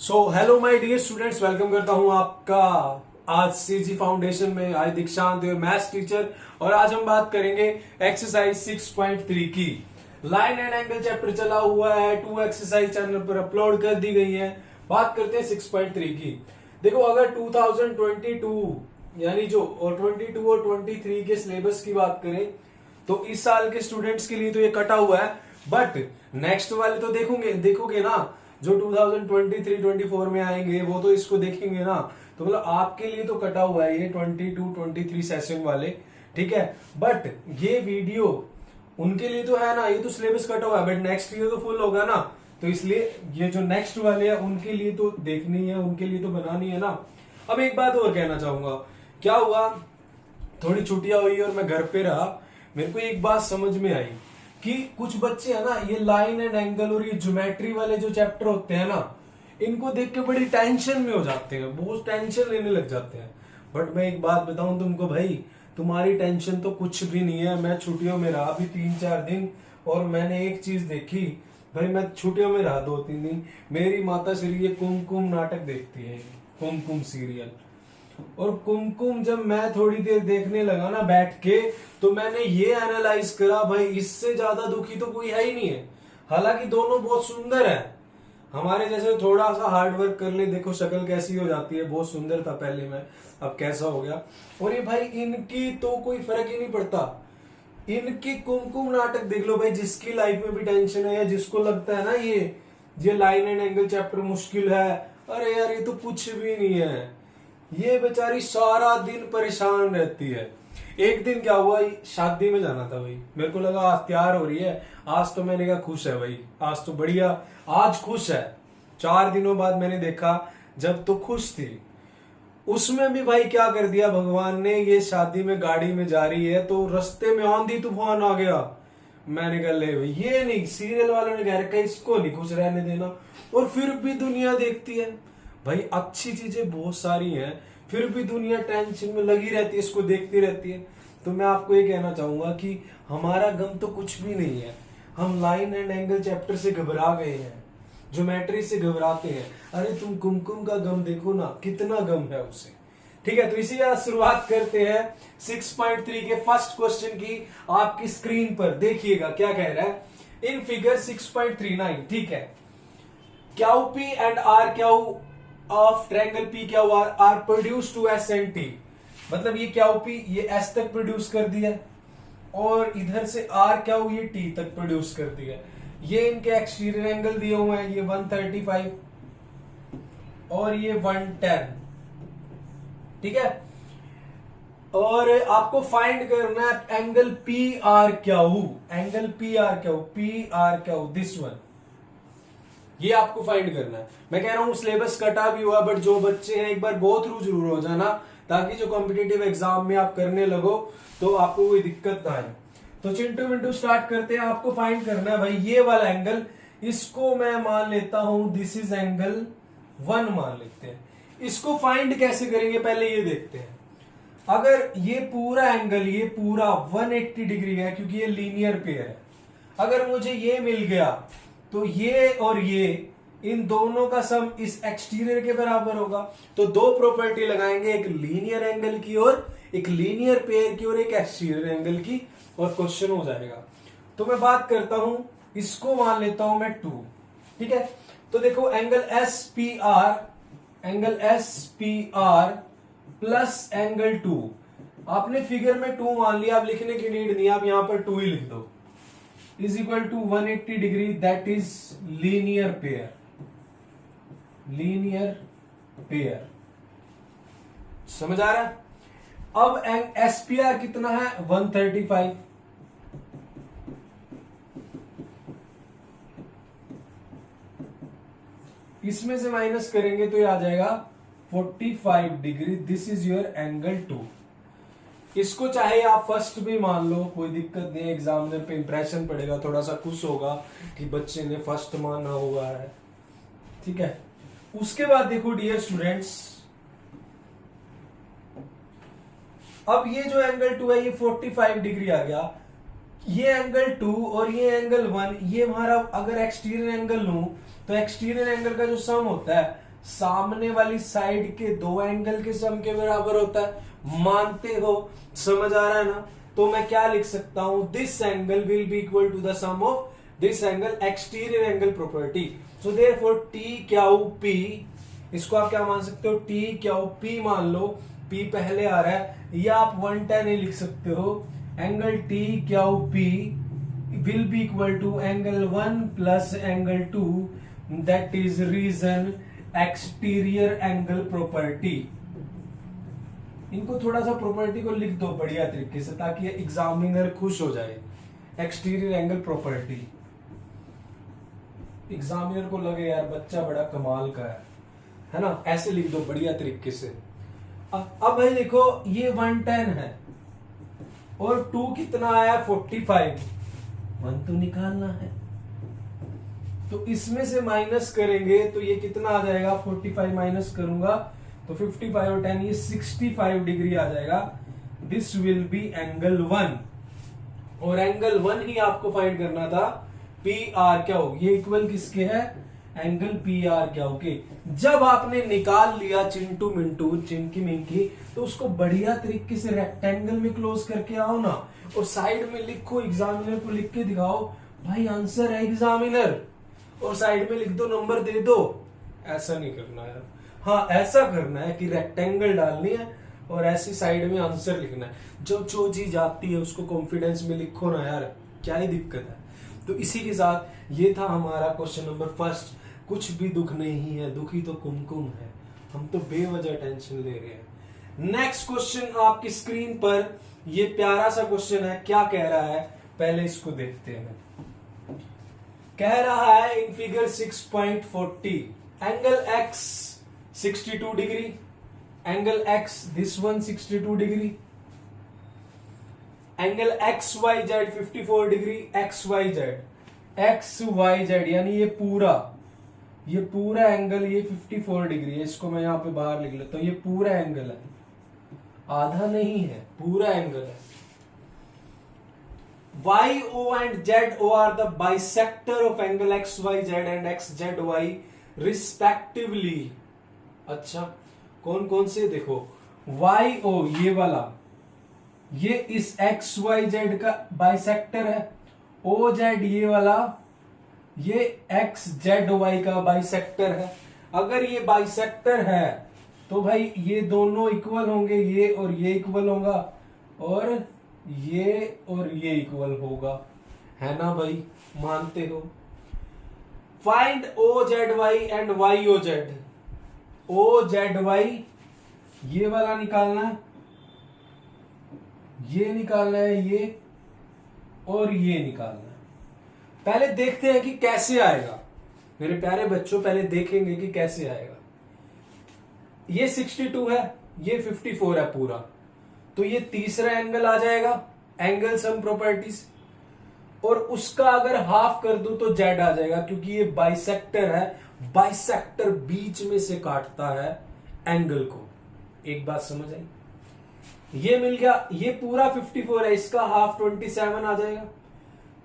So hello my dear students, welcome करता हूं आपका आज सीजी फाउंडेशन में। आज दीक्षांत मैथ्स टीचर, और आज हम बात करेंगे एक्सरसाइज 6.3 की। लाइन एंड एंगल चैप्टर चला हुआ है, 2 एक्सरसाइज चैनल पर अपलोड कर दी गई है। बात करते हैं 6.3 की। देखो, अगर 2022 यानी जो और 22 और 23 के सिलेबस की बात करें तो इस साल के स्टूडेंट्स के लिए तो ये कटा हुआ है, बट नेक्स्ट वाले तो देखोगे ना, जो 2023-24 में आएंगे वो तो इसको देखेंगे ना। तो मतलब आपके लिए तो कटा हुआ है ये 22-23 सेशन वाले, ठीक है। बट ये वीडियो उनके लिए तो है ना, ये तो सिलेबस कटा हुआ है, बट नेक्स्ट ईयर तो फुल होगा ना। तो इसलिए ये जो नेक्स्ट वाले हैं उनके लिए तो देखनी है, उनके लिए तो बनानी है ना। अब एक बात और कहना चाहूंगा, क्या हुआ, थोड़ी छुट्टियां हुई और मैं घर पे रहा, मेरे को एक बात समझ में आई कि कुछ बच्चे है ना, ये लाइन एंड एंगल और ये ज्योमेट्री वाले जो चैप्टर होते हैं ना, इनको देख के बड़ी टेंशन में हो जाते हैं, बहुत टेंशन लेने लग जाते हैं। बट मैं एक बात बताऊं तुमको भाई, तुम्हारी टेंशन तो कुछ भी नहीं है। मैं छुट्टियों में रहा अभी 3-4 दिन, और मैंने एक चीज देखी भाई, मैं छुट्टियों में रहा 2-3 दिन, मेरी माता श्री ये कुमकुम नाटक देखती है, कुमकुम सीरियल। और कुमकुम जब मैं थोड़ी देर देखने लगा ना बैठ के, तो मैंने ये एनालाइज करा भाई, इससे ज्यादा दुखी तो कोई है ही नहीं है। हालांकि दोनों बहुत सुंदर है, हमारे जैसे थोड़ा सा हार्ड वर्क कर ले, देखो शक्ल कैसी हो जाती है। बहुत सुंदर था पहले मैं, अब कैसा हो गया। और ये भाई इनकी तो कोई फर्क ही नहीं पड़ता, इनकी कुमकुम नाटक देख लो भाई। जिसकी लाइफ में भी टेंशन है या जिसको लगता है ना ये लाइन एंड एंगल चैप्टर मुश्किल है, अरे यार ये तो कुछ भी नहीं है। ये बेचारी सारा दिन परेशान रहती है। एक दिन क्या हुआ, शादी में जाना था भाई, मेरे को लगा आज तैयार हो रही है, आज तो मैंने कहा खुश है भाई, आज तो बढ़िया, आज खुश है। 4 दिनों बाद मैंने देखा जब तो खुश थी, उसमें भी भाई क्या कर दिया भगवान ने, ये शादी में गाड़ी में जा रही है तो रास्ते में आंधी तूफान आ गया। मैंने कहा ले भाई, ये नहीं, सीरियल वालों ने कह रखा है इसको नहीं खुश रहने देना, और फिर भी दुनिया देखती है भाई। अच्छी चीजें बहुत सारी हैं, फिर भी दुनिया टेंशन में लगी रहती है, इसको देखती रहती है। तो मैं आपको ये कहना चाहूंगा कि हमारा गम तो कुछ भी नहीं है। हम लाइन एंड एंगल चैप्टर से घबरा गए हैं, ज्योमेट्री से घबराते हैं। अरे तुम कुमकुम का गम देखो ना, कितना गम है उसे। ठीक है, तो इसी के शुरुआत करते हैं 6.3 के फर्स्ट क्वेश्चन की। आपकी स्क्रीन पर देखिएगा क्या कह रहा है इन फिगर 6.39। ठीक है, Q P and R Q of triangle P Q R are produce to S and T. मतलब ये क्यू पी ये एस तक प्रोड्यूस कर दिया, और इधर से आर क्यू ये टी तक प्रोड्यूस कर दिया। ये इनके एक्सटीरियर एंगल दिए हुए हैं, ये 135 और ये 110। ठीक है, और आपको फाइंड करना है angle P R Q, angle P R Q this one, ये आपको फाइंड करना है। मैं कह रहा हूं सिलेबस कटा भी हुआ, बट जो बच्चे हैं एक बार गो थ्रू जरूर हो जाना, ताकि जो कॉम्पिटिटिव एग्जाम में आप करने लगो तो आपको कोई दिक्कत ना आए। तो चिंटू मिंटू स्टार्ट करते हैं। आपको फाइंड करना है भाई ये वाला एंगल, इसको मैं मान लेता हूं दिस इज एंगल 1 मान लेते हैं। इसको फाइंड कैसे करेंगे पहले ये देखते हैं। अगर ये पूरा एंगल ये पूरा 180 डिग्री है, क्योंकि ये लीनियर पेयर है, अगर मुझे ये मिल गया तो ये और ये इन दोनों का सम इस एक्सटीरियर के बराबर होगा। तो 2 प्रॉपर्टी लगाएंगे, एक लीनियर एंगल की और एक लीनियर पेयर की और एक एक्सटीरियर एंगल की, और क्वेश्चन हो जाएगा। तो मैं बात करता हूं, इसको मान लेता हूं मैं 2। ठीक है, तो देखो angle S P R plus angle 2, आपने फिगर में 2 मान लिया, आप लिखने की नीड नहीं, आप यहां पर 2 ही लिख दो, is equal to 180 degree, that is linear pair. समझ आ रहा है? अब एसपीआर कितना है 135, इसमें से माइनस करेंगे तो ये आ जाएगा 45 degree, this is your angle 2। इसको चाहे आप फर्स्ट भी मान लो, कोई दिक्कत नहीं, एग्जामिनर पे इंप्रेशन पड़ेगा, थोड़ा सा खुश होगा कि बच्चे ने फर्स्ट माना हुआ है। ठीक है, उसके बाद देखो डियर स्टूडेंट्स, अब ये जो एंगल 2 है ये 45 डिग्री आ गया। ये एंगल 2 और ये एंगल 1, ये हमारा अगर एक्सटीरियर एंगल लूं तो एक्सटीरियर एंगल का जो सम होता है सामने वाली साइड के दो एंगल के सम के बराबर होता है, मानते हो? समझ आ रहा है ना? तो मैं क्या लिख सकता हूं, this angle will be equal to the sum of this angle, exterior angle property. So therefore T Q P, इसको आप क्या मान सकते हो, टी क्यू पी मान लो, पी पहले आ रहा है, या आप 110 ही लिख सकते हो, angle T Q P will be equal to angle 1 plus angle 2, that is reason exterior angle property. इनको थोड़ा सा प्रॉपर्टी को लिख दो बढ़िया तरीके से, ताकि एग्जामिनर खुश हो जाए। एक्सटीरियर एंगल प्रॉपर्टी, एग्जामिनर को लगे यार बच्चा बड़ा कमाल का है ना? ऐसे लिख दो बढ़िया तरीके से। अब भाई देखो, ये 110 है और 2 कितना आया, 45, 1 तो निकालना है, तो इसमें से माइनस करेंगे तो ये कितना आ जाएगा, 45 माइनस करूंगा तो 55 और 10 ये 65 डिग्री आ जाएगा। दिस विल बी एंगल 1, और एंगल 1 ही आपको फाइंड करना था, पी आर क्या हो, ये इक्वल किसके है, एंगल पी आर क्या हो के। जब आपने निकाल लिया चिंटू मिंटू चिंकी मिंकी, तो उसको बढ़िया तरीके से रेक्टेंगल में क्लोज करके आओ ना, और साइड में लिखो, एग्जामिनर को लिख के दिखाओ भाई आंसर है एग्जामिनर, और साइड में लिख दो नंबर दे दो। ऐसा नहीं करना है, हाँ ऐसा करना है कि रेक्टेंगल डालनी है और ऐसी साइड में आंसर लिखना है। जो चीज आती है उसको कॉन्फिडेंस में लिखो ना यार, क्या ही दिक्कत है। तो इसी के साथ ये था हमारा क्वेश्चन नंबर फर्स्ट। कुछ भी दुख नहीं है, दुखी तो कुमकुम है, हम तो बेवजह टेंशन ले रहे हैं। नेक्स्ट क्वेश्चन आपकी स्क्रीन पर, ये प्यारा सा क्वेश्चन है, क्या कह रहा है पहले इसको देखते हैं। कह रहा है in figure 6.40 angle X 62 degree, angle X this one 62 degree, angle X Y Z 54 degree, X Y Z यानी ये पूरा एंगल ये 54 डिग्री है। इसको मैं यहां पे बाहर लिख लेता हूं, ये पूरा एंगल है, आधा नहीं है, पूरा एंगल है। YO and ZO are the bisector of angle XYZ and XZY respectively। अच्छा, कौन कौन से देखो, YO ये वाला, ये इस XYZ का बाइसेक्टर है, OZ ये वाला, ये XZY का बाइसेक्टर है। अगर ये बाइसेक्टर है तो भाई ये दोनों इक्वल होंगे, ये और ये इक्वल होगा, और ये इक्वल होगा, है ना भाई? मानते हो? Find OZY and YOZ। OZY ये वाला निकालना है, ये निकालना है, ये और ये निकालना है। पहले देखते हैं कि कैसे आएगा मेरे प्यारे बच्चों, पहले देखेंगे कि कैसे आएगा। ये 62 है, ये 54 है पूरा, तो ये तीसरा एंगल आ जाएगा एंगल सम प्रॉपर्टीज, और उसका अगर हाफ कर दूं तो जेड आ जाएगा, क्योंकि ये बाइसेक्टर है, बाइसेक्टर बीच में से काटता है एंगल को। एक बात समझ आई? ये मिल गया, ये पूरा 54 है, इसका हाफ 27 आ जाएगा,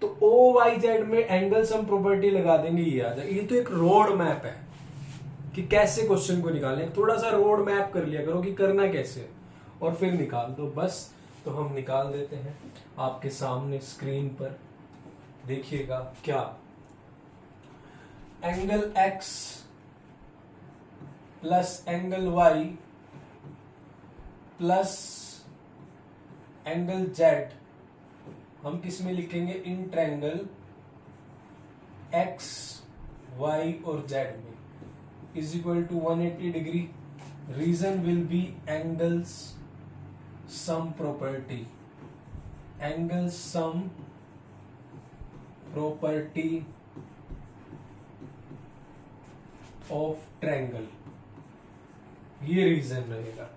तो OYZ में एंगल सम प्रॉपर्टी लगा देंगे, ये आ जाएगा। ये तो एक रोड मैप है कि कैसे क्वेश्चन को निकालें, थोड़ा सा रोड मैप कर लिया करो कि करना कैसे, और फिर निकाल दो बस। तो हम निकाल देते हैं आपके सामने स्क्रीन पर, देखिएगा क्या, angle X plus angle Y plus angle Z हम किस में लिखेंगे, इन ट्रायंगल X, Y और Z में, is equal to 180 degree. Reason will be angles sum property, angle sum property of triangle, ये रीजन रहेगा।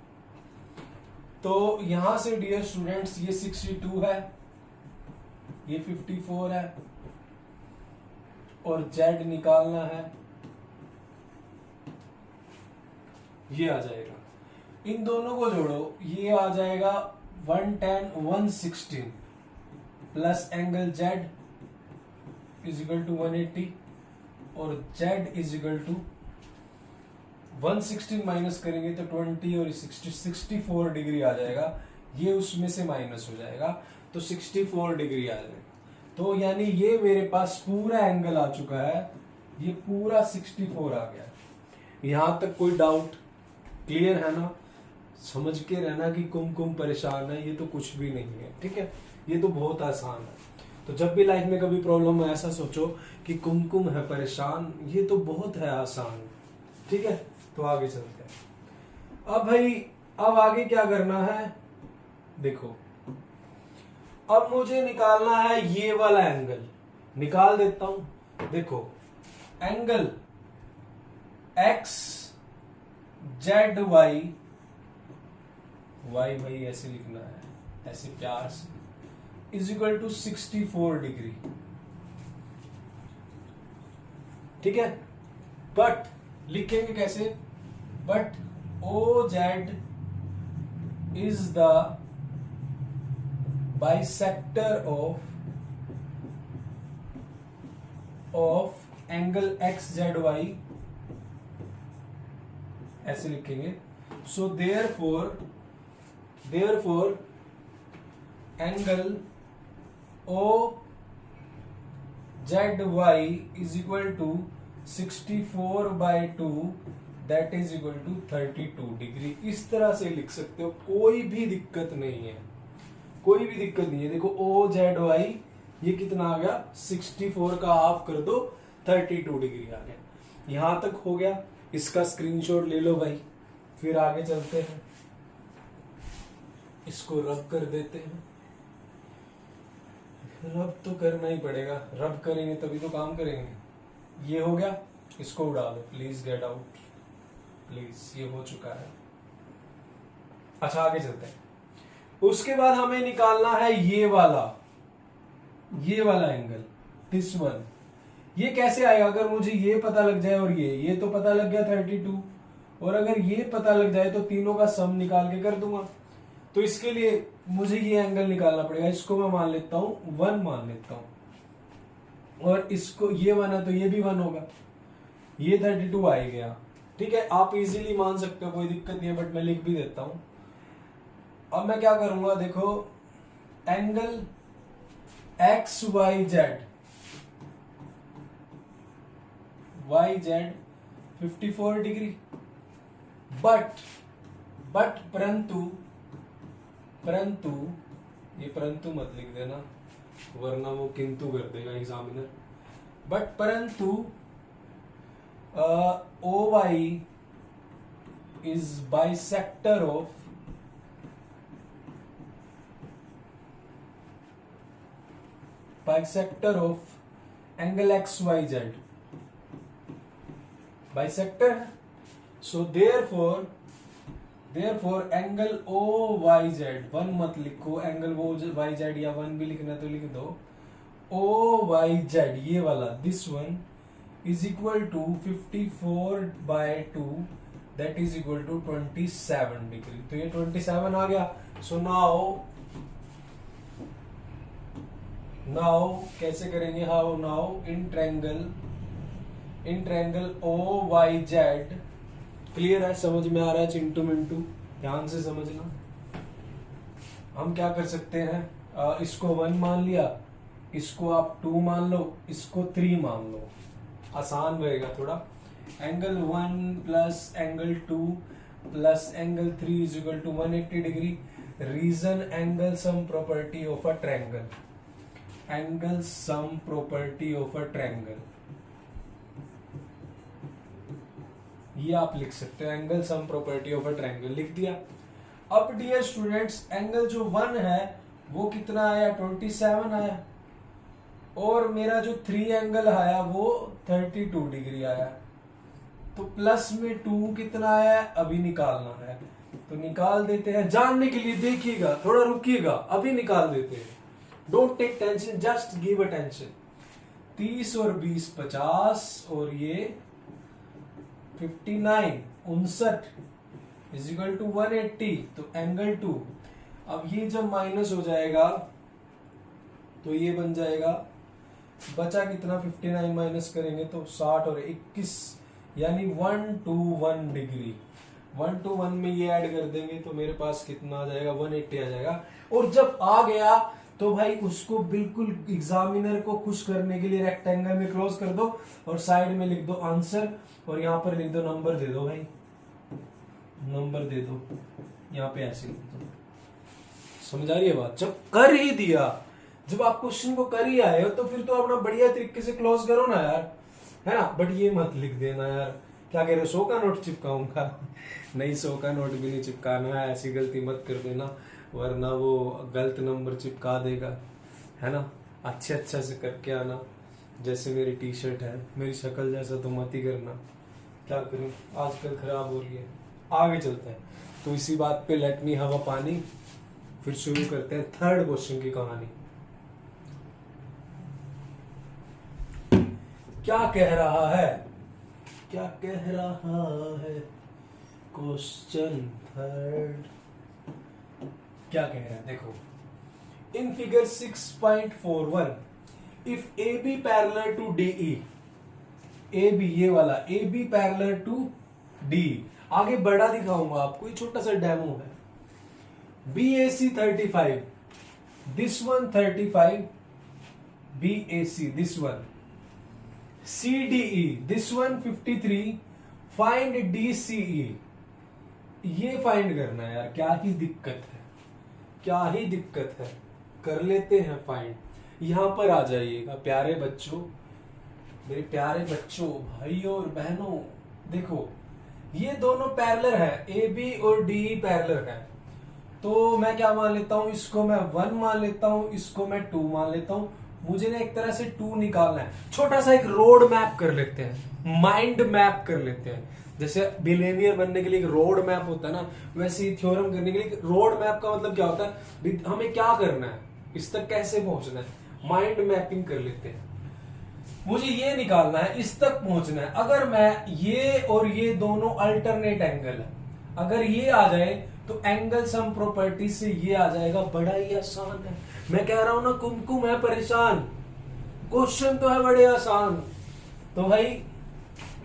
तो यहां से डियर स्टूडेंट्स ये 62 है, ये 54 है, और Z निकालना है, ये आ जाएगा। इन दोनों को जोड़ो, ये आ जाएगा 110 116 plus angle Z is equal to 180 और Z is equal to 116 minus करेंगे तो 20 और 64 डिग्री आ जाएगा। ये उसमें से माइनस हो जाएगा तो 64 डिग्री आ जाएगा। तो यानी ये मेरे पास पूरा एंगल आ चुका है, ये पूरा 64 आ गया। यहां तक कोई डाउट क्लियर है ना? समझ के रहना कि कुमकुम परेशान है, ये तो कुछ भी नहीं है, ठीक है? ये तो बहुत आसान है। तो जब भी लाइफ में कभी प्रॉब्लम है ऐसा सोचो कि कुमकुम है परेशान, ये तो बहुत है आसान, ठीक है? तो आगे चलते हैं। अब भाई अब आगे क्या करना है, देखो अब मुझे निकालना है ये वाला एंगल, निकाल देता हूं। देखो angle X Z Y, Y भाई ऐसे लिखना है, ऐसे प्यार से, इज इक्वल टू 64 डिग्री, ठीक है? बट लिखेंगे कैसे? But O Z is the bisector of angle X Z Y, ऐसे लिखेंगे। So therefore angle O Z Y is equal to 64/2, that is equal to 32 degree. इस तरह से लिख सकते हो, कोई भी दिक्कत नहीं है, कोई भी दिक्कत नहीं है। देखो ओ जेड वाई ये कितना आ गया, 64 का हाफ कर दो 32 डिग्री आ गया। यहां तक हो गया, इसका स्क्रीनशॉट ले लो भाई, फिर आगे चलते हैं। इसको रब कर देते हैं, रब तो करना ही पड़ेगा, रब करेंगे तभी तो काम करेंगे। ये हो गया, इसको उड़ा दो, प्लीज गेट आउट, प्लीज। ये हो चुका है। अच्छा आगे चलते हैं। उसके बाद हमें निकालना है ये वाला एंगल, दिस वन। ये कैसे आएगा? अगर मुझे ये पता लग जाए और ये तो पता लग गया 32, और अगर ये पता लग जाए तो तीनों का सम निकाल के कर दूंगा। तो इसके लिए मुझे ये एंगल निकालना पड़ेगा। इसको मैं मान लेता हूं 1 मान लेता हूं, और इसको ये 1 है तो ये भी 1 होगा, ये 32 आ ही गया, ठीक है? आप इजीली मान सकते हो, कोई दिक्कत नहीं है, बट मैं लिख भी देता हूं। अब मैं क्या करूंगा, देखो angle X Y Z 54 degree, but परंतु ये परंतु मत लिख देना वरना वो किंतु कर देगा एग्जामिनर। बट परंतु O Y is bisector of angle X Y Z, bisector. So therefore angle O Y Z, 1 मत लिखो, एंगल ओ वाई जेड या 1 भी लिखना तो लिख दो, ओ वाई जेड ये वाला, this one is equal to 54/2, that is equal to 27 degree. तो ये 27 आ गया। सो नाउ कैसे करेंगे? How now in triangle O Y Z, clear है? समझ में आ रहा है चिंटू मिंटू? ध्यान से समझना। हम क्या कर सकते हैं, इसको 1 मान लिया, इसको आप 2 मान लो, इसको 3 मान लो, आसान रहेगा थोड़ा। Angle 1 plus angle 2 plus angle 3 is equal to 180 degree. Reason angle sum property of a triangle, angle sum property of a triangle, ये आप लिख सकते हो, angle sum property of a triangle लिख दिया। अब डियर स्टूडेंट्स, एंगल जो 1 है वो कितना आया, 27 आया, और मेरा जो 3 एंगल आया वो 32 डिग्री आया। तो प्लस में 2 कितना आया अभी निकालना है, तो निकाल देते हैं। जानने के लिए देखिएगा, थोड़ा रुकिएगा, अभी निकाल देते हैं। Don't take tension, just give attention. 30 और 20 50, और ये 59 इज इक्वल टू 180, तो एंगल 2। अब ये जब माइनस हो जाएगा तो ये बन जाएगा, बचा कितना, 59 माइनस करेंगे तो 60 और 21, यानी 121 डिग्री। 121 में ये ऐड कर देंगे तो मेरे पास कितना आ जाएगा, 180 आ जाएगा। और जब आ गया तो भाई उसको बिल्कुल एग्जामिनर को खुश करने के लिए रेक्टेंगल में क्लोज कर दो और साइड में लिख दो आंसर और यहां पर लिख दो नंबर दे दो भाई, नंबर दे दो यहां पे ऐसे लिख दो। समझ आ रही है बात? जब कर ही दिया, जब आप क्वेश्चन को कर ही आए हो तो फिर तो अपना बढ़िया तरीके से क्लोज करो ना यार, है ना। बट ये मत लिख देना यार, क्या कह रहे हो 100 का नोट चिपकाऊंगा? नहीं, 100 का नोट भी नहीं चिपकाना है, ऐसी गलती मत कर देना वरना वो गलत नंबर चिपका देगा, है ना। अच्छा से करके आना, जैसे मेरी टी शर्ट है, मेरी शक्ल जैसा तो मत ही करना। क्या करूं, आजकल खराब हो रही है। आगे चलते हैं, तो इसी बात पे लेट मी हैव अ पानी, फिर शुरू करते हैं थर्ड क्वेश्चन की कहानी। क्या कह रहा है, क्या कह रहा है क्वेश्चन थर्ड, क्या कह रहा है देखो। In figure 6.41 if A B parallel to D E, A B ये वाला A B parallel to D, आगे बड़ा दिखाऊंगा आपको, ये छोटा सा डेमो है। B A C 35, this one 35, B A C this one, C D E this one 53, find D C E. ये फाइंड करना है यार, क्या ही दिक्कत है, क्या ही दिक्कत है, कर लेते हैं फाइंड। यहां पर आ जाइएगा प्यारे बच्चों, मेरे प्यारे बच्चों, भाइयों और बहनों। देखो ये दोनों पैरेलल है, ए बी और डी पैरेलल है, तो मैं क्या मान लेता हूं, इसको मैं 1 मान लेता हूं, इसको मैं 2 मान लेता हूं। मुझे ना एक तरह से 2 निकालना है। छोटा सा एक रोड मैप कर लेते हैं, माइंड मैप कर लेते हैं। जैसे बिलियनियर बनने के लिए एक रोड मैप होता है ना, वैसे ही थ्योरम करने के लिए रोड मैप का मतलब क्या होता है, हमें क्या करना है, इस तक कैसे पहुंचना है, माइंड मैपिंग कर लेते हैं। मुझे ये निकालना है, इस तक पहुंचना है। अगर मैं ये और ये दोनों अल्टरनेट एंगल है, अगर ये आ जाए तो एंगल सम प्रॉपर्टी से ये आ जाएगा, बड़ा ही आसान है। मैं कह रहा हूं ना, कुमकुम है परेशान, क्वेश्चन तो है बड़े आसान। तो भाई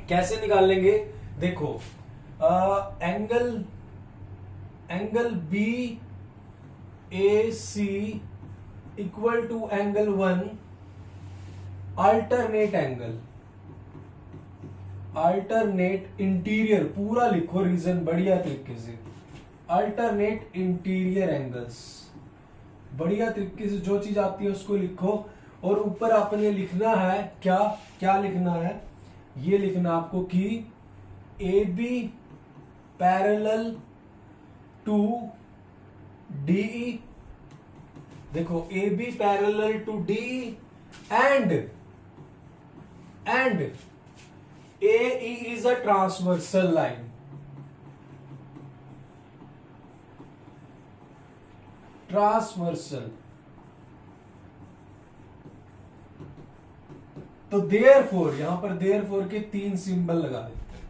कैसे निकाल लेंगे, देखो angle B A C equal to angle 1 alternate angle, alternate interior, पूरा लिखो रीजन बढ़िया तरीके से, अल्टरनेट इंटीरियर एंगल्स, बढ़िया तरीके से जो चीज आती है उसको लिखो। और ऊपर आपने लिखना है क्या, क्या लिखना है, ये लिखना आपको कि A B parallel to D, देखो A B parallel to D and A E is a transversal line, transversal. तो देयरफॉर, यहां पर देयरफॉर के 3 सिंबल लगा देते हैं।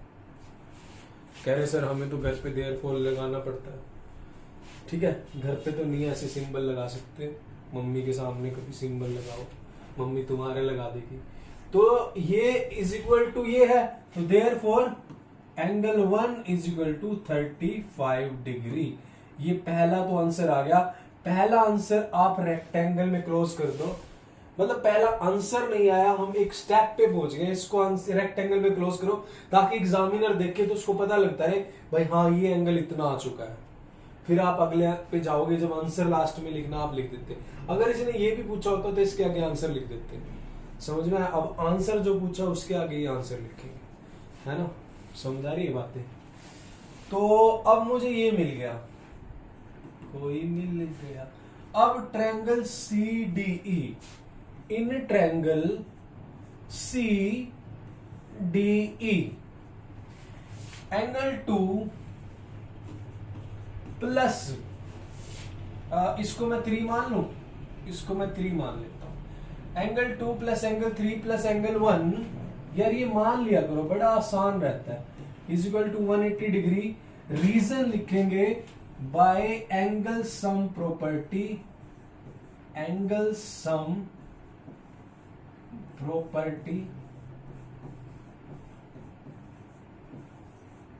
कह रहे सर हमें तो घर पे देयरफॉर लगाना पड़ता है। ठीक है, घर पे तो नहीं ऐसे सिंबल लगा सकते, मम्मी के सामने कभी सिंबल लगाओ, मम्मी तुम्हारे लगा देगी। तो ये इज इक्वल टू ये है, तो therefore angle 1 is equal to 35 degree. ये पहला तो आंसर आ गया। पहला आंसर आप रेक्टेंगल में क्लोज कर दो, मतलब पहला आंसर नहीं आया, हम एक स्टेप पे पहुंच गए, इसको रेक्टेंगल में क्लोज करो ताकि एग्जामिनर देखे तो उसको पता लगता है भाई हाँ ये एंगल इतना आ चुका है। फिर आप अगले पे जाओगे, जब आंसर लास्ट में लिखना आप लिख देते। अगर इसने ये भी पूछा होता तो इसके आगे आंसर लिख देते। समझ में? अब आंसर जो पूछा उसके आगे ही आंसर लिखेंगे, है ना। समझ आ रही है बातें? तो अब मुझे ये मिल गया, कोई मिल गया। अब triangle C D E, in triangle C D E angle 2 plus, इसको मैं 3 मान लू, इसको मैं 3 मान लेता हूं। Angle 2 plus angle 3 plus angle 1, यार ये मान लिया करो, बड़ा आसान रहता है। Is equal to 180 degree. Reason लिखेंगे by angle sum property, angle sum property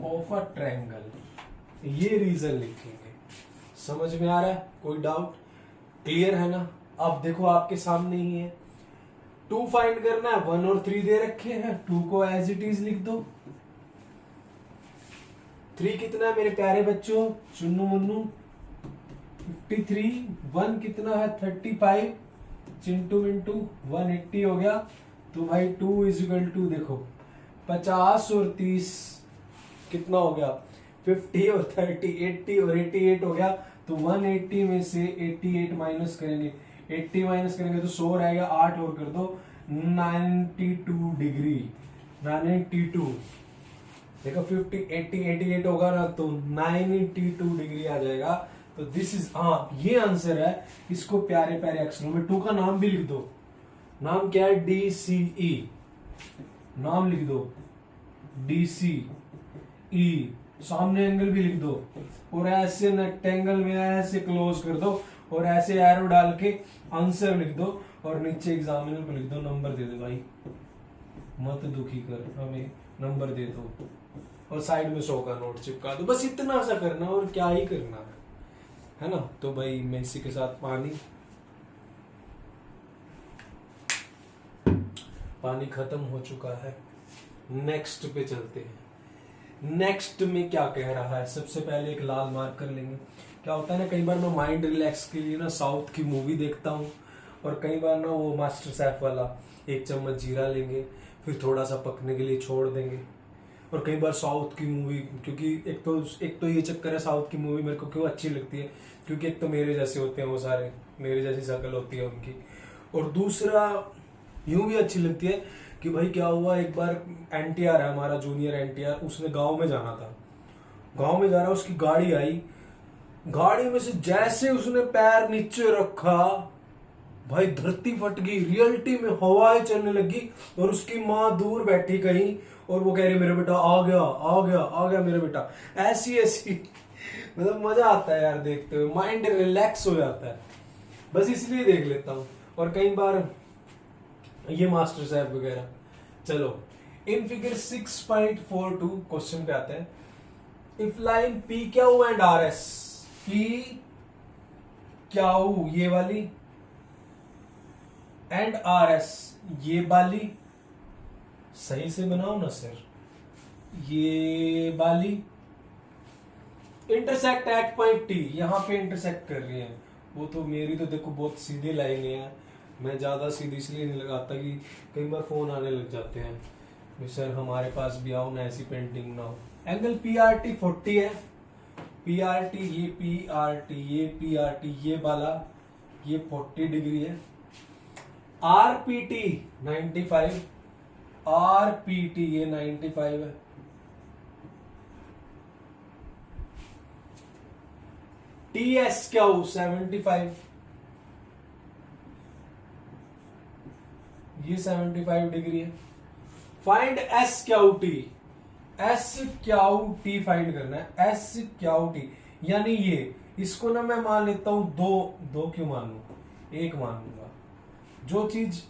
of a triangle, ये रीजन लिखेंगे। समझ में आ रहा है? कोई डाउट? क्लियर है ना? अब देखो आपके सामने ही है, 2 फाइंड करना है, 1 और 3 दे रखे हैं, 2 को एज इट इज लिख दो। 3 कितना है मेरे प्यारे बच्चों? चुन्नू मुन्नू 53, 1 कितना है? 35, चिंटू मिंटू 180 हो गया। तो भाई 2 इज इक्वल टू देखो 50 और 30 कितना हो गया? 50 और 30 80 और 88 हो गया। तो 180 में से 88 माइनस करेंगे, 80 माइनस करेंगे तो 100 रहेगा, 8 और कर दो 92 डिग्री, 92 देखो 50 80 88 होगा ना तो 92 डिग्री आ जाएगा। तो दिस इज, हाँ ये आंसर है। इसको प्यारे प्यारे अक्षरों में 2 का नाम भी लिख दो। नाम क्या है? DCE, नाम लिख दो DCE, सामने एंगल भी लिख दो और ऐसे रेक्टेंगल में ऐसे क्लोज कर दो और ऐसे एरो डाल के आंसर लिख दो और नीचे एग्जामिनर को लिख दो, नंबर दे दो भाई, मत दुखी कर, हमें नंबर दे दो और साइड में 100 का नोट चिपका दो। बस इतना सा करना और क्या ही करना है ना? तो भाई मैं इसी के साथ पानी खत्म हो चुका है। नेक्स्ट पे चलते हैं। नेक्स्ट में क्या कह रहा है? सबसे पहले एक लाल मार्क कर लेंगे। क्या होता है ना, कई बार मैं माइंड रिलैक्स के लिए ना साउथ की मूवी देखता हूँ और कई बार ना वो मास्टर शेफ वाला 1 चम्मच जीरा लेंगे, फिर थोड़ा सा पकने के लिए छोड़ देंगे। और कई बार साउथ की मूवी, क्योंकि एक तो ये चक्कर है, साउथ की मूवी मेरे को क्यों अच्छी लगती है, क्योंकि एक तो मेरे जैसे होते हैं वो सारे, मेरे जैसी शक्ल होती है उनकी, और दूसरा यूं भी अच्छी लगती है कि भाई क्या हुआ, एक बार NTR है हमारा जूनियर NTR, उसने गांव में जाना था, गांव में जा रहा, उसकी गाड़ी आई, गाड़ी में से जैसे उसने पैर नीचे रखा भाई धरती फट गई, रियलिटी में हवाएं चलने लगी और उसकी माँ दूर बैठी कहीं और वो कह रही मेरे बेटा आ गया आ गया आ गया मेरे बेटा, ऐसी ऐसी मतलब मजा आता है यार देखते हुए, माइंड रिलैक्स हो जाता है, बस इसलिए देख लेता हूँ। और कई बार ये मास्टर साहब वगैरह। चलो इन फिगर 6.42 क्वेश्चन पे आते हैं। If line P Q and R S, P Q ये वाली एंड आर एस ये वाली, सही से बनाओ ना सर, ये वाली इंटरसेक्ट एट पॉइंट टी, यहां पे इंटरसेक्ट कर रही है। वो तो मेरी तो देखो बहुत सीधी लाइन है, मैं ज्यादा सीधी इसलिए नहीं लगाता कि कई बार फोन आने लग जाते हैं सर हमारे पास भी आओ ना, ऐसी पेंटिंग ना हो। एंगल PRT 40 है, PRT ये PRT ये PRT ये वाला ये 40 डिग्री है। RPT 95, RPT ये 95 है। TS क्या हो 75, ये 75 डिग्री है। Find S Q T, S Q T find करना है, एस क्यू टी यानी ये, इसको ना मैं मान लेता हूं दो क्यों मान लू, 1 मान लूंगा, जो चीज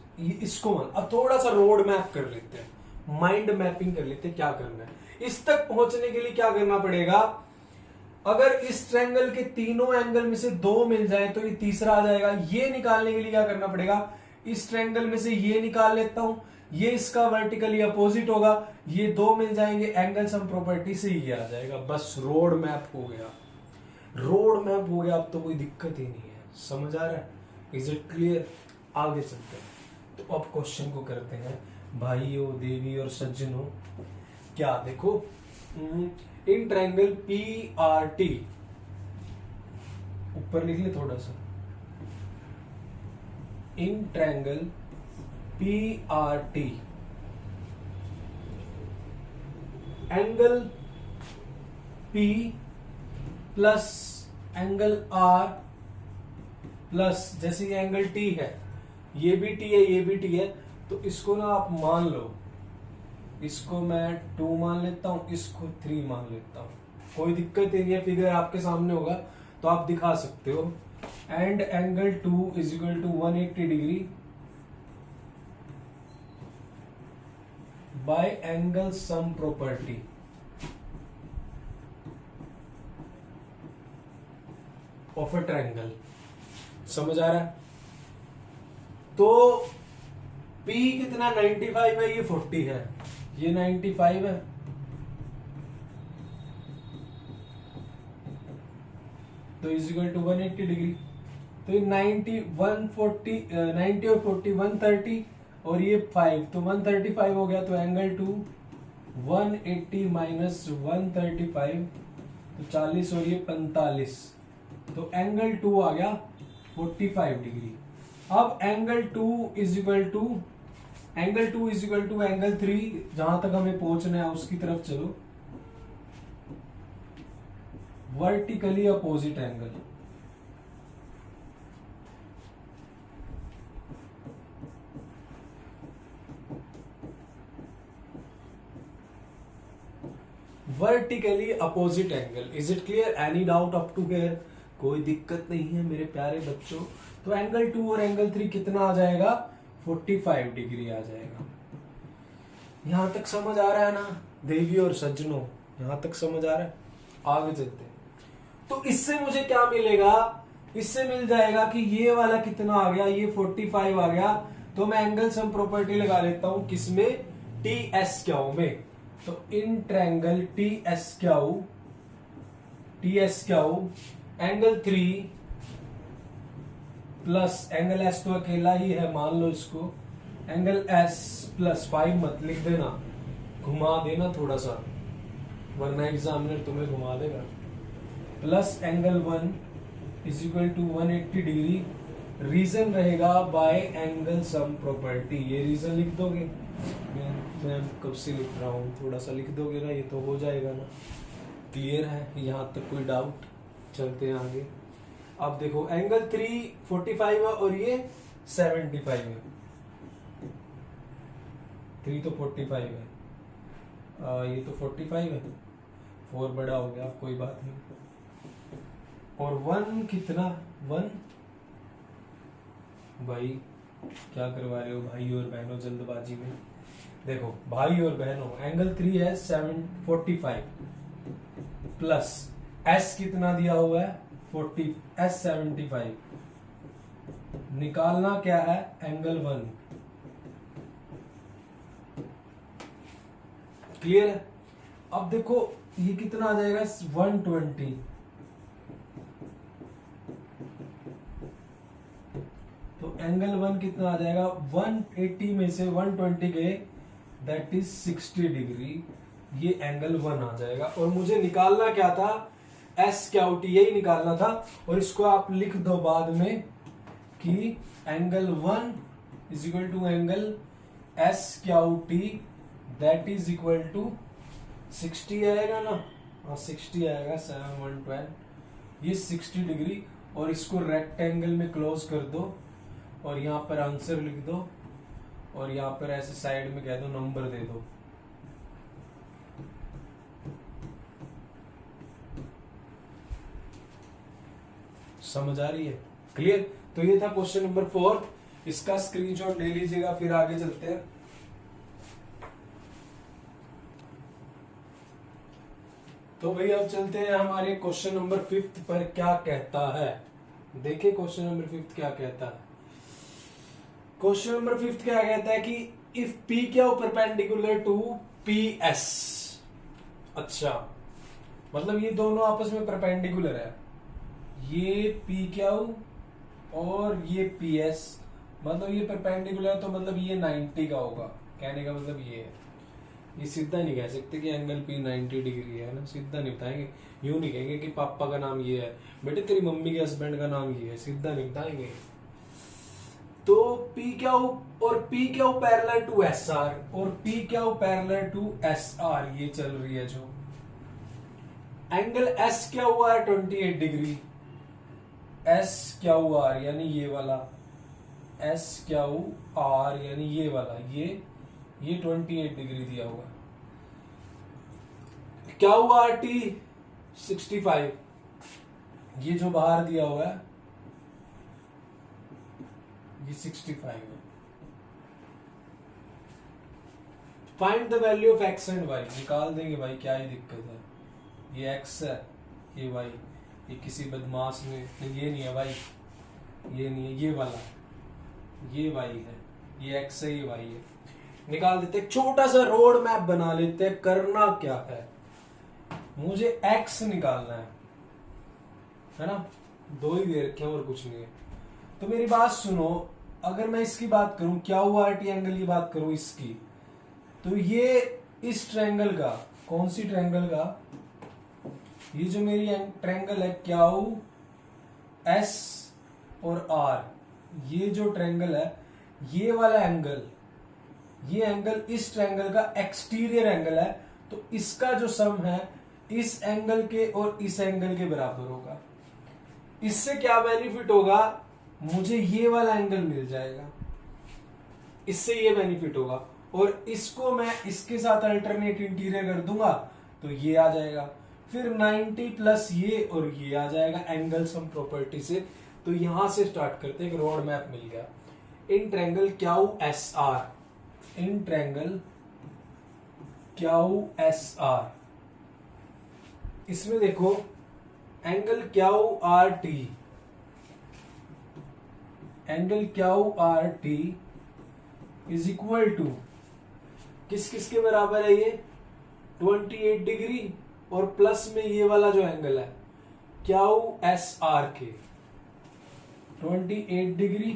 इसको मान। अब थोड़ा सा रोड मैप कर लेते हैं, माइंड मैपिंग कर लेते हैं, क्या करना है। इस तक पहुंचने के लिए क्या करना पड़ेगा, अगर इस ट्रायंगल के तीनों एंगल में से 2 मिल जाए तो ये तीसरा आ जाएगा। ये निकालने के लिए क्या करना पड़ेगा, इस ट्रायंगल में से ये निकाल लेता हूं, ये इसका वर्टिकली अपोजिट होगा, ये 2 मिल जाएंगे, एंगल सम प्रॉपर्टी से ये आ जाएगा। बस रोड मैप हो गया, रोड मैप हो गया, अब तो कोई दिक्कत ही नहीं है। समझ आ रहा है? Is it clear? आगे चलते हैं। तो अब क्वेश्चन को करते हैं भाइयों देवी और सज्जनों। क्या देखो, इन ट्रायंगल PRT, ऊपर लिख ले थोड़ा सा, in triangle PRT angle P plus angle R plus, जैसे ये एंगल T है, ये भी T है ये भी T है, तो इसको ना आप मान लो, इसको मैं 2 मान लेता हूं, इसको 3 मान लेता हूं, कोई दिक्कत नहीं है, फिगर आपके सामने होगा तो आप दिखा सकते हो। And angle 2 is equal to 180 degree by angle sum property, of a triangle. समझ आ रहा है? तो P कितना 95 है, ये 40 है, ये 95 है, तो इज इक्वल टू 180 डिग्री। तो ये 90 140 90 और 40 130 और ये 5, तो 135 हो गया। तो एंगल टू 180 माइनस 135, तो 40 और ये 45, तो एंगल टू आ गया 45 डिग्री। अब angle two is equal to angle 3, जहां तक हमें पहुंचना है उसकी तरफ चलो, vertically opposite angle. Vertically opposite angle. Is it clear? Any doubt up to here? कोई दिक्कत नहीं है मेरे प्यारे बच्चों। तो एंगल 2 और एंगल 3 कितना आ जाएगा? 45 डिग्री आ जाएगा। यहां तक समझ आ रहा है ना देवी और सज्जनों? यहां तक समझ आ रहा है? आगे चलते हैं। तो इससे मुझे क्या मिलेगा? इससे मिल जाएगा कि ये वाला कितना आ गया, ये 45 आ गया। तो मैं एंगल सम प्रॉपर्टी लगा लेता हूं, किसमें? टी एस क्यू में। तो in triangle T S Q angle 3 plus angle S तो अकेला ही है, मान लो इसको, एंगल एस प्लस 5 मत लिख देना, घुमा देना थोड़ा सा, वरना एग्जामिनर तुम्हें घुमा देगा। Plus angle 1 is equal to 180 degree. Reason रहेगा बाय एंगल सम प्रॉपर्टी। ये रीजन लिख दोगे? मैं कब से लिख रहा हूँ, थोड़ा सा लिख दोगे ना, ये तो हो जाएगा ना। क्लियर है यहाँ तक? कोई डाउट? चलते हैं आगे। अब देखो एंगल 3 45 है और ये 75 है। 3 तो 45 है, ये तो 45 है, 4 बड़ा हो गया, कोई बात नहीं। और 1 कितना? 1 भाई क्या करवा रहे हो भाई और बहनों जल्दबाजी में? देखो भाई और बहनों, एंगल 3 है 745 प्लस एस कितना दिया हुआ है? 40, एस 75। निकालना क्या है? एंगल 1। क्लियर है? अब देखो ये कितना आ जाएगा? 120। तो एंगल 1 कितना आ जाएगा? 180 में से 120 गए, दैट इज 60 डिग्री। ये एंगल 1 आ जाएगा। और मुझे निकालना क्या था? एस क्यू टी, यही निकालना था। और इसको आप लिख दो बाद में कि angle 1 is equal to angle S Q T, that is equal to 60 आएगा ना? हाँ 60 आएगा, 7 ये 60 डिग्री। और इसको रेक्टेंगल में क्लोज कर दो और यहाँ पर आंसर लिख दो और यहाँ पर ऐसे साइड में कह दो, नंबर दे दो। समझ आ रही है? क्लियर? तो ये था क्वेश्चन नंबर 4। इसका स्क्रीनशॉट ले लीजिएगा, फिर आगे चलते हैं। तो भाई अब चलते हैं हमारे क्वेश्चन नंबर 5 पर। क्या कहता है? देखिए क्वेश्चन नंबर 5 क्या कहता है। क्वेश्चन नंबर 5 क्या कहता है कि इफ पी क्या परपेंडिकुलर टू पी एस। अच्छा, मतलब ये दोनों आपस में परपेंडिकुलर है, ये पी क्यू और ये पी एस, मतलब ये परपेंडिकुलर, तो मतलब ये 90 का होगा। कहने का मतलब ये है, ये सीधा नहीं कह सकते कि एंगल पी 90 डिग्री है ना, सीधा नहीं बताएंगे। यूं नहीं कहेंगे कि पापा का नाम ये है, बेटे तेरी मम्मी के हस्बैंड का नाम ये है, सीधा नहीं बताएंगे। तो पी क्यू और P Q parallel to S R और P Q parallel to S R, ये चल रही है जो angle S Q R 28 degree, S Q R यानी ये वाला, एस क्यू आर यानी ये वाला, ये 28 डिग्री दिया हुआ। क्यू आर टी 65, ये जो बाहर दिया हुआ है ये 65 है। Find the value of x and y, निकाल देंगे भाई, क्या ही दिक्कत है। ये एक्स है, ये वाई, ये किसी बदमाश ने, ये नहीं है भाई, ये नहीं है, ये वाला, ये वाई है, ये एक्स है, ये वाई है। निकाल देते, छोटा सा रोड मैप बना लेते हैं। करना क्या है, मुझे एक्स निकालना है ना, दो ही दे रखे हैं और कुछ नहीं है। तो मेरी बात सुनो, अगर मैं इसकी बात करूं, क्या हुआ आर टी एंगल की बात करूं इसकी, तो ये इस ट्रायंगल का, कौन सी ट्रायंगल का, ये जो मेरी ट्रायंगल है क्याऊ एस और आर, ये जो ट्रायंगल है, ये वाला एंगल, ये एंगल इस ट्रायंगल का एक्सटीरियर एंगल है, तो इसका जो सम है इस एंगल के और इस एंगल के बराबर होगा। इससे क्या बेनिफिट होगा, मुझे ये वाला एंगल मिल जाएगा, इससे ये बेनिफिट होगा, और इसको मैं इसके साथ अल्टरनेट इंटीरियर कर दूंगा तो ये आ जाएगा, फिर 90 प्लस ये और ये आ जाएगा एंगल सम प्रॉपर्टी से। तो यहां से स्टार्ट करते हैं, एक रोड मैप मिल गया। In triangle Q S R, in triangle Q S R, इसमें देखो angle Q R T, angle Q R T is equal to किस किस के बराबर है, ये 28 डिग्री और प्लस में ये वाला जो एंगल है क्याऊ एस आर के, 28 degree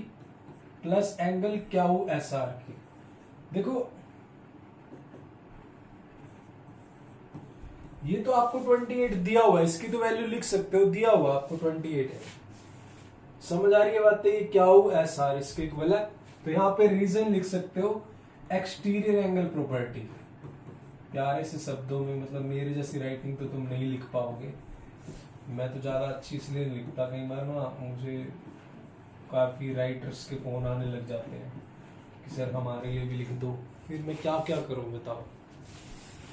plus angle Q S R के। देखो ये तो आपको 28 दिया हुआ है, इसकी तो वैल्यू लिख सकते हो, दिया हुआ आपको 28 है, समझ आ रही है बात, ये क्याऊ एस आर इसके इक्वल है। तो यहाँ पे रीजन लिख सकते हो एक्सटीरियर एंगल प्रॉपर्टी, प्यारे से शब्दों में, मतलब मेरे जैसी राइटिंग तो तुम नहीं लिख पाओगे, मैं तो ज्यादा अच्छी इसलिए नहीं लिखता, कई बार ना मुझे काफी राइटर्स के फोन आने लग जाते हैं कि सर हमारे लिए भी लिख दो, फिर मैं क्या क्या करूं बताओ।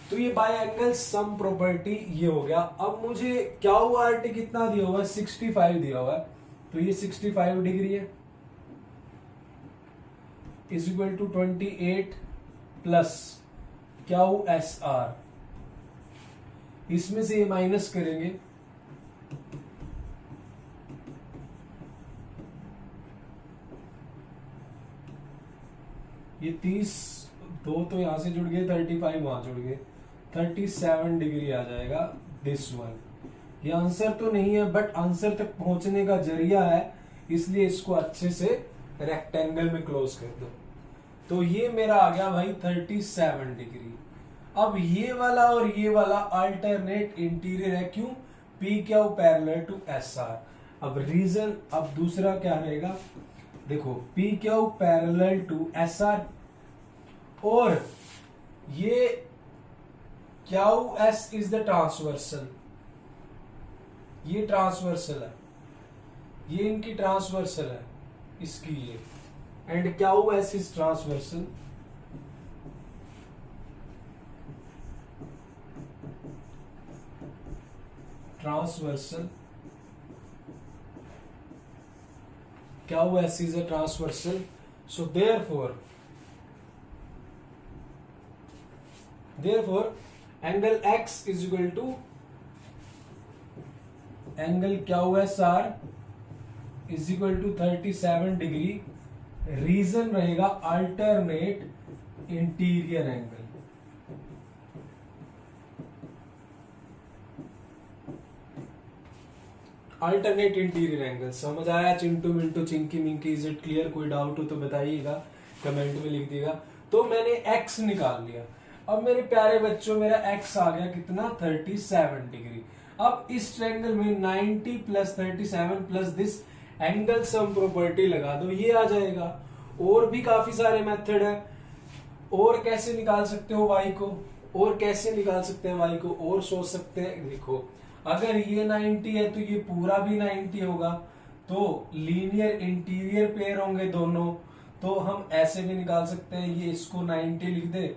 तो ये बाय एंगल सम प्रॉपर्टी ये हो गया। अब मुझे क्याऊ आर टी कितना दिया हुआ है, 65 दिया हुआ है, तो ये 65 डिग्री है, is equal to 28 plus Q S R, इसमें से ये माइनस करेंगे, ये 30, दो तो यहां से जुड़ गए, 35 वहां जुड़ गए, 37 डिग्री आ जाएगा दिस वन। ये आंसर तो नहीं है बट आंसर तक पहुंचने का जरिया है, इसलिए इसको अच्छे से रेक्टेंगल में क्लोज कर दो। तो ये मेरा आ गया भाई 37 डिग्री। अब ये वाला और ये वाला अल्टरनेट इंटीरियर है, क्यों, P Q parallel to S R. अब रीजन, अब दूसरा क्या रहेगा, देखो P Q parallel to S R, और ये Q S is the transversal, ये ट्रांसवर्सल है, ये इनकी ट्रांसवर्सल है इसकी ये, and Q S is transversal, transversal, Q S is a transversal. So therefore angle x is equal to angle QSR is equal to 37 degree. Reason रहेगा alternate interior angle, alternate interior angle. समझ आया Chintu Mintu Chinki Minki, is it clear? कोई doubt हो तो बताइएगा, comment में लिख दीजिएगा। तो मैंने x निकाल लिया। अब मेरे प्यारे बच्चों मेरा x आ गया कितना, 37 डिग्री। अब इस ट्रायंगल में 90 plus 37 plus this angle sum property लगा दो, ये आ जाएगा। और भी काफी सारे मेथड है, और कैसे निकाल सकते हो y को, और कैसे निकाल सकते हैं y को, और सोच सकते हैं। देखो अगर ये 90 है तो ये पूरा भी 90 होगा, तो लीनियर इंटीरियर पेयर होंगे दोनों, तो हम ऐसे भी निकाल सकते हैं। ये इसको 90 लिख दे,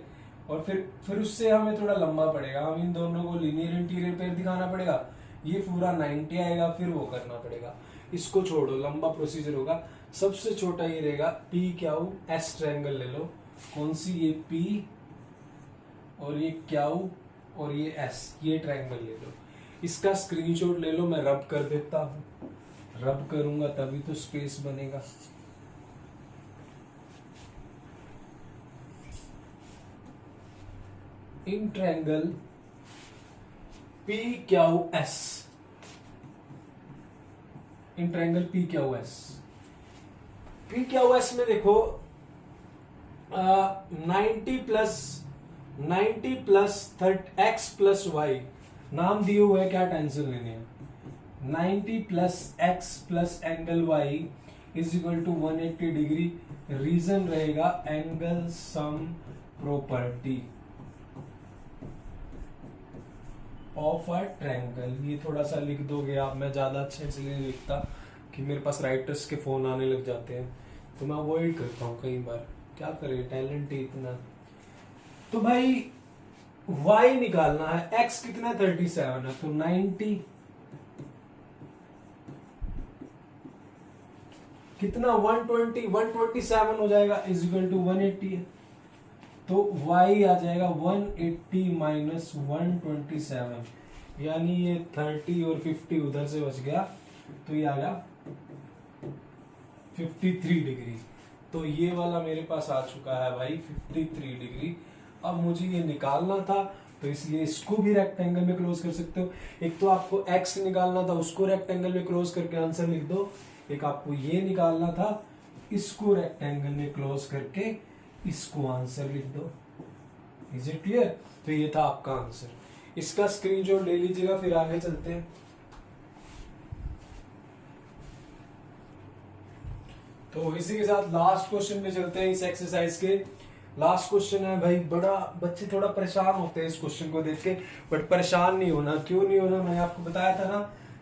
और फिर उससे हमें थोड़ा लंबा पड़ेगा, हम इन दोनों को लीनियर इंटीरियर पेयर दिखाना पड़ेगा, ये पूरा 90 आएगा, फिर वो करना पड़ेगा। इसको छोड़ो, लंबा प्रोसीजर होगा। सबसे छोटा ये रहेगा पी क्यू एस ट्रायंगल ले लो, कौन सी, ये पी और ये क्यू और ये एस, ये ट्रायंगल ले लो। इसका स्क्रीनशॉट ले लो, मैं रब कर देता हूं, रब करूंगा तभी तो स्पेस बनेगा। In triangle P Q S, in triangle P Q S, P Q S में देखो 90 प्लस एक्स प्लस वाई नाम दिए हुए है, क्या टेंशन लेनी है। 90 plus X plus angle Y is equal to 180 degree. Reason रहेगा angle sum property of a triangle. ये थोड़ा सा लिख दोगे आप, मैं ज्यादा अच्छे से नहीं लिखता कि मेरे पास राइटर्स के फोन आने लग जाते हैं, तो मैं अवॉइड करता हूँ कई बार, क्या करे, टैलेंट ही इतना। तो भाई y निकालना है, x कितना 37 है, तो 90 कितना 127 हो जाएगा इज इक्वल टू 180 है, तो y आ जाएगा 180 माइनस 127, यानी ये 30 और 50 उधर से बच गया, तो ये आ गया 53 डिग्री। तो ये वाला मेरे पास आ चुका है भाई 53 डिग्री। अब मुझे ये निकालना था, तो इसलिए इसको भी रेक्टेंगल में क्लोज कर सकते हो। एक तो आपको x निकालना था, उसको रेक्टेंगल में क्लोज करके आंसर लिख दो। एक आपको ये निकालना था, इसको रेक्टेंगल में क्लोज करके इसको आंसर लिख दो। Is it clear? तो ये था आपका आंसर। इसका स्क्रीनशॉट ले लीजिएगा, फिर आगे चलते हैं। तो इसी के साथ लास्ट क्वेश्चन पे चलते हैं इस एक्सरसाइज के। लास्ट क्वेश्चन है भाई, बड़ा बच्चे थोड़ा परेशान होते हैं इस क्वेश्चन को देख के, बट परेशान नहीं होना। क्यों नहीं होना, मैं आपको बताया था ना,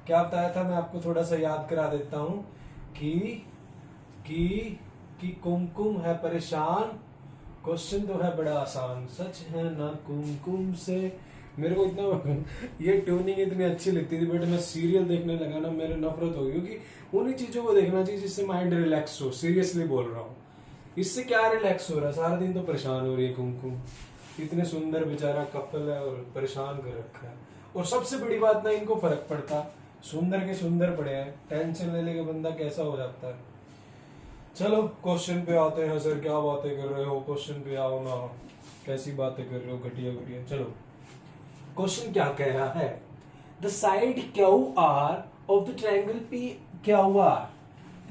क्या बताया था, मैं आपको थोड़ा सा याद करा देता हूं कि कुमकुम है परेशान, क्वेश्चन तो है बड़ा आसान, सच है ना कुमकुम से। मेरे को इतना ये ट्यूनिंग इतनी अच्छी लगती थी, बट मैं सीरियल देखने लगा ना, मेरे नफरत हो गई, क्योंकि उन्हीं चीजों को देखना चाहिए जिससे माइंड रिलैक्स हो। सीरियसली बोल रहा हूँ, इससे क्या रिलैक्स हो रहा है, सारा दिन तो परेशान हो रही है कुमकुम। इतने सुंदर बेचारा कपल है और परेशान कर रखा है। और सबसे बड़ी बात ना, इनको फर्क पड़ता, सुंदर के सुंदर पड़े हैं, टेंशन ले लेके बंदा कैसा हो जाता है। चलो क्वेश्चन पे आते हैं। सर क्या बातें कर रहे हो, क्वेश्चन पे आओ ना, कैसी बातें कर रहे हो, घटिया घटिया। चलो क्वेश्चन क्या कह रहा है, the side Q R of the triangle P Q R,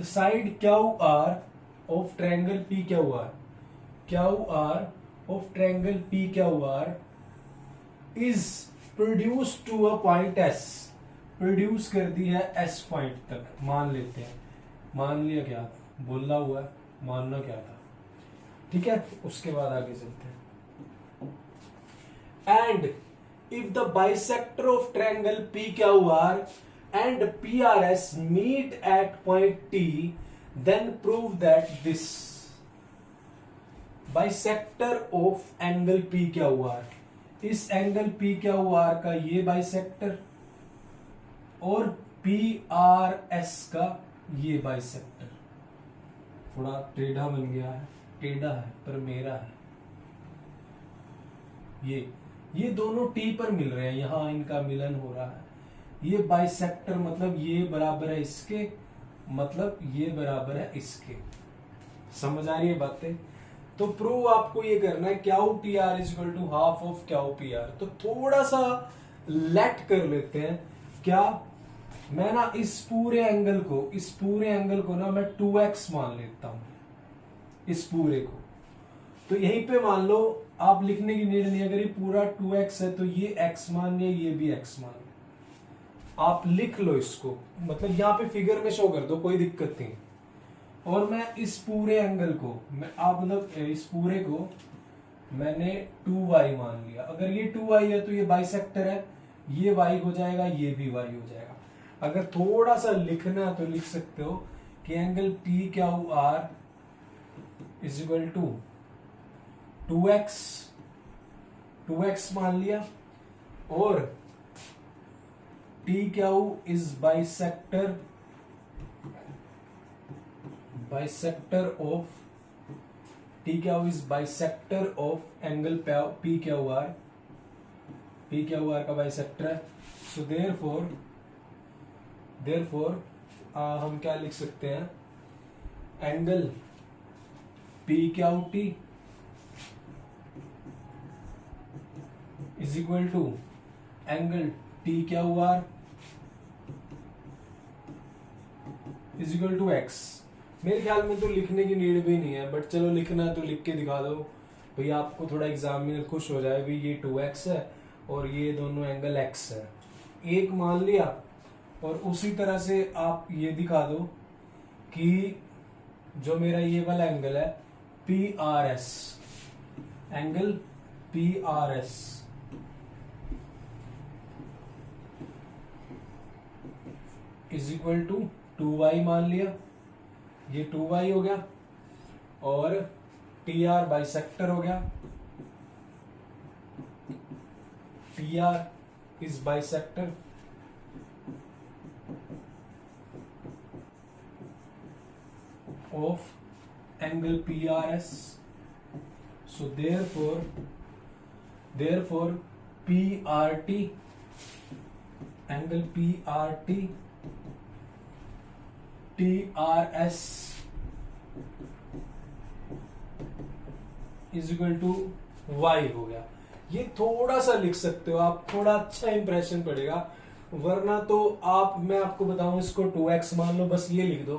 the side Q R of triangle P Q R, Q R of triangle P Q R is produce to a point S, produce कर दी है S point तक, मान लेते हैं। मान लिया, क्या बोला हुआ है, मानना क्या था, ठीक है। उसके बाद आगे चलते हैं। And if the bisector of triangle P Q R and P R S meet at point T, then prove that this bisector of angle P Q R, इस एंगल पी क्यू आर का ये bisector और P R S का ये bisector, थोड़ा टेढ़ा बन गया है, टेढ़ा है पर मेरा है, ये दोनों टी पर मिल रहे हैं, यहां इनका मिलन हो रहा है। ये बाइसेक्टर मतलब ये बराबर है इसके, मतलब ये बराबर है इसके। समझ आ रही है बातें? तो प्रूव आपको ये करना है, Q T R is equal to half of Q P R. तो थोड़ा सा लेट कर लेते हैं, क्या मैं ना इस पूरे एंगल को ना मैं 2x मान लेता हूं, इस पूरे को। तो यहीं पे मान लो, आप लिखने की नीड नहीं, अगर ये पूरा 2x है तो ये x मान लिया, ये भी x मान लिया, आप लिख लो इसको, मतलब यहां पे फिगर में शो कर दो, कोई दिक्कत नहीं। और मैं इस पूरे एंगल को, मैं आप मतलब इस पूरे को मैंने 2y मान लिया। अगर ये 2y है तो ये बाइसेक्टर है, ये y हो जाएगा, ये भी y हो जाएगा। अगर थोड़ा सा लिखना तो लिख सकते हो कि angle P Q R is equal to 2x मान लिया, और T Q is bisector of, T Q is bisector of angle P Q R P Q R का बाइसेक्टर है। सो देयरफॉर हम क्या लिख सकते हैं, angle P Q T is equal to angle T Q R is equal to x. मेरे ख्याल में तो लिखने की नीड भी नहीं है, बट चलो लिखना है तो लिख के दिखा दो भाई, आपको थोड़ा एग्जाम में खुश हो जाए भाई ये 2x है और ये दोनों एंगल x है, एक मान लिया। और उसी तरह से आप ये दिखा दो कि जो मेरा ये वाला एंगल है PRS, angle PRS is equal to 2y मान लिया, ये 2y हो गया, और TR बाइसेक्टर हो गया, TR is bisector of angle PRS. So therefore PRT, angle PRT TRS is equal to y हो गया। ये थोड़ा सा लिख सकते हो आप, थोड़ा अच्छा इंप्रेशन पड़ेगा, वरना तो आप, मैं आपको बताऊं, इसको 2x मान लो, बस ये लिख दो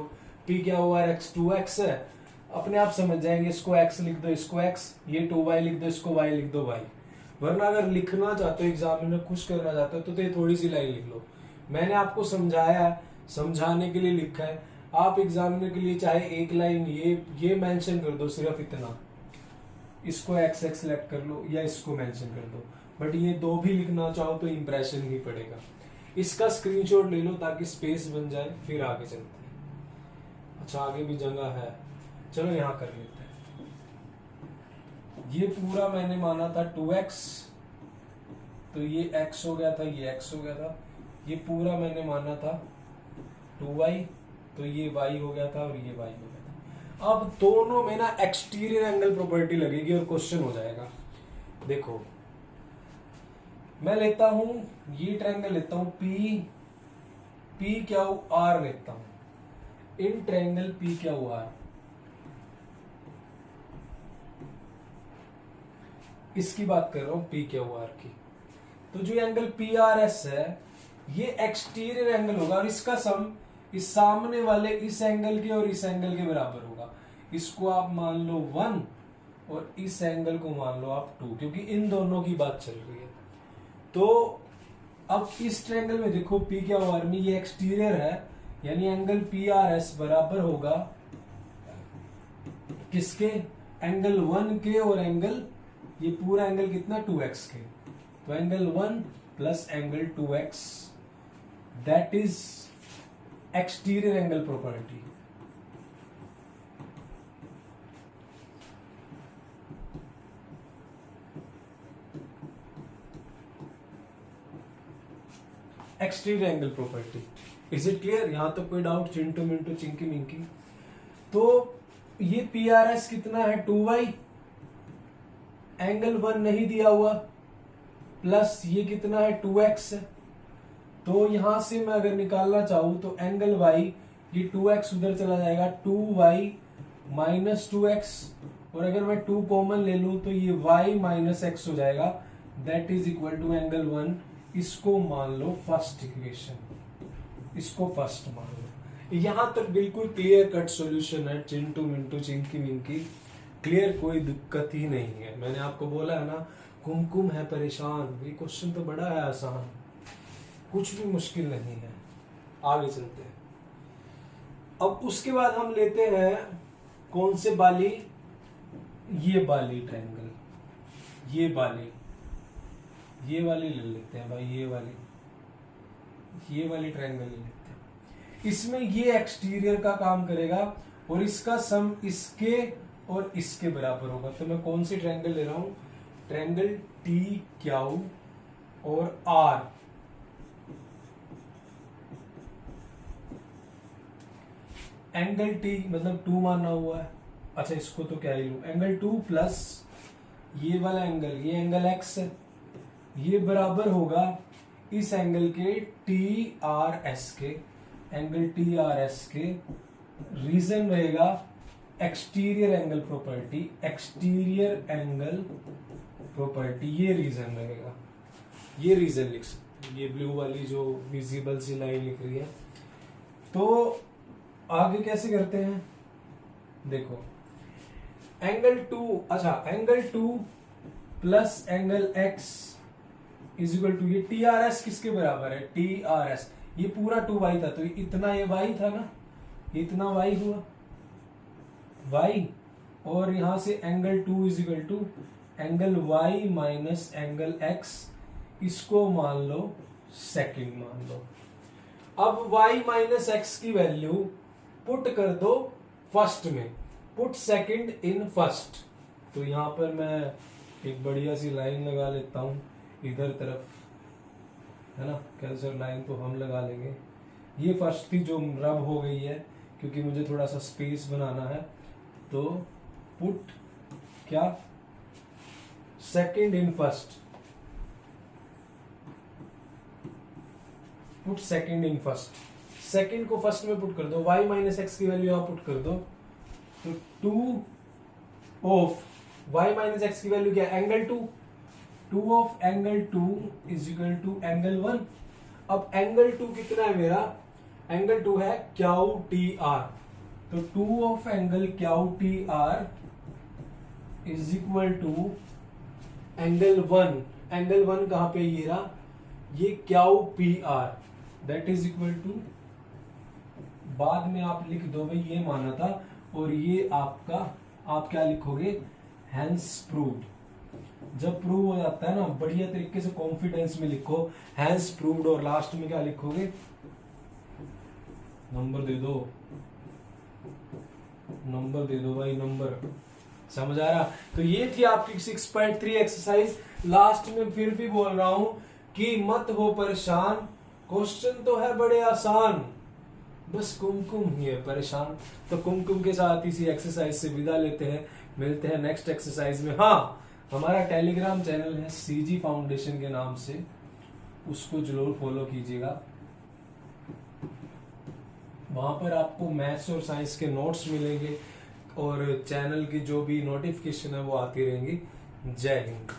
पी क्या हुआ x 2x है, अपने आप समझ जाएंगे, इसको x लिख दो, इसको x, ये 2y लिख दो, इसको y लिख दो y। वरना अगर लिखना चाहते हो, एग्जाम में खुश करना चाहते हो, तो ये थोड़ी सी लाइन लिख लो। मैंने आपको समझाया है, समझाने के लिए लिखा है, आप एग्जामिनर के लिए चाहे एक लाइन ये मेंशन कर दो, सिर्फ इतना, इसको x सेलेक्ट कर लो या इसको मेंशन कर दो, बट ये दो भी लिखना चाहो तो इंप्रेशन ही पड़ेगा। इसका स्क्रीनशॉट ले लो ताकि स्पेस बन जाए, फिर आगे चलते हैं। अच्छा आगे भी जगह है, चलो यहां कर लेते हैं। ये पूरा मैंने माना था 2x, तो ये x हो गया था, ये x हो गया था। ये पूरा मैंने माना था 2y, तो ये y हो गया था और ये y हो गया था। अब दोनों में ना एक्सटीरियर एंगल प्रॉपर्टी लगेगी और क्वेश्चन हो जाएगा। देखो मैं लेता हूं ये ट्रायंगल, लेता हूं पी क्यू आर लेता हूं, in triangle P Q are, इसकी बात कर रहा हूं पी क्यू आर की। तो जो एंगल पी आर एस है ये एक्सटीरियर एंगल होगा और इसका सम इस सामने वाले इस एंगल के और इस एंगल के बराबर होगा। इसको आप मान लो 1 और इस एंगल को मान लो आप 2, क्योंकि इन दोनों की बात चल रही है। तो अब इस ट्रायंगल में देखो पी क्यू आर में ये एक्सटीरियर है, यानी एंगल पी आर एस बराबर होगा किसके, एंगल 1 के और एंगल, ये पूरा एंगल कितना 2x के, तो angle 1 plus angle 2x, that is exterior angle property. Exterior angle property, is it clear? यहां तक कोई डाउट? चिंटू मिंटू चिंकी मिंकी। तो ये पी आर एस कितना है 2y, एंगल 1 नहीं दिया हुआ, प्लस ये कितना है 2x। तो यहां से मैं अगर निकालना चाहूं तो एंगल y, ये 2x उधर चला जाएगा, 2y माइनस 2x, और अगर मैं 2 कॉमन ले लूं तो ये y माइनस x हो जाएगा, that is equal to angle 1। इसको मान लो फर्स्ट इक्वेशन, इसको फर्स्ट मान लो। यहां तक बिल्कुल क्लियर कट सॉल्यूशन है, चिंटू मिंटू चिंकी मिंकी, क्लियर, कोई दिक्कत ही नहीं है। मैंने आपको बोला है ना, कुमकुम है परेशान, ये क्वेश्चन तो बड़ा है आसान, कुछ भी मुश्किल नहीं है। आगे चलते हैं। अब उसके बाद हम लेते हैं कौन से बाली, ये बाली ट्रायंगल, ये वाली ले लेते हैं भाई, ये वाली ट्रायंगल ले लेते हैं। इसमें ये एक्सटीरियर का काम करेगा और इसका सम इसके और इसके बराबर होगा। तो मैं कौन सी ट्रायंगल ले रहा हूं, ट्रायंगल टी क्यू और आर, एंगल टी मतलब 2 माना हुआ है। अच्छा इसको तो क्या ही लूं, एंगल 2 प्लस ये वाला एंगल, ये एंगल एक्स है, ये बराबर होगा इस एंगल के टी आर एस के, एंगल टी आर एस के। रीजन रहेगा exterior angle property, exterior angle property, ये रीजन रहेगा। ये रीजन लिख सकते, ये ब्लू वाली जो विजिबल सी लाइन लिख रही है। तो आगे कैसे करते हैं, देखो एंगल 2, अच्छा angle 2 plus angle x is equal to, ये टी आर एस किसके बराबर है, टी आर एस, ये पूरा 2y था, तो इतना ये y था ना, इतना y हुआ y, और यहां से angle 2 is equal to angle y minus angle x, इसको मान लो सेकंड मान लो। अब y माइनस एक्स की वैल्यू पुट कर दो फर्स्ट में, पुट सेकंड इन फर्स्ट। तो यहां पर मैं एक बढ़िया सी लाइन लगा लेता हूं इधर तरफ, है ना, कैंसर लाइन तो हम लगा लेंगे। ये फर्स्ट थी जो रब हो गई है, क्योंकि मुझे थोड़ा सा स्पेस बनाना है। तो पुट क्या, second in first, put second in first, second को फर्स्ट में पुट कर दो, y माइनस एक्स की वैल्यू यहां पुट कर दो। तो 2 ऑफ y माइनस एक्स की वैल्यू क्या, angle 2, 2 of angle 2 is equal to angle 1। अब एंगल 2 कितना है मेरा, एंगल 2 है क्याउ टी आर, तो 2 of angle Q T R is equal to angle 1, angle 1 कहां पे, ये रहा, ये Q P R, that is equal to, बाद में आप लिख दो भाई ये माना था, और ये आपका, आप क्या लिखोगे, हैंस प्रूव्ड। जब प्रूव हो जाता है ना, बढ़िया तरीके से कॉन्फिडेंस में लिखो हैंस प्रूव्ड, और लास्ट में क्या लिखोगे, नंबर दे दो, नंबर दे दो भाई, नंबर, समझ आ रहा। तो ये थी आपकी 6.3 एक्सरसाइज। लास्ट में फिर भी बोल रहा हूं कि मत हो परेशान, क्वेश्चन तो है बड़े आसान, बस कुमकुम ही है परेशान। तो कुमकुम के साथ इसी एक्सरसाइज से विदा लेते हैं, मिलते हैं नेक्स्ट एक्सरसाइज में। हाँ, हमारा टेलीग्राम चैनल है सीजी फाउंडेशन के नाम से, उसको जरूर फॉलो कीजिएगा। वहां पर आपको मैथ्स और साइंस के नोट्स मिलेंगे, और चैनल की जो भी नोटिफिकेशन है वो आती रहेंगी। जय हिंद।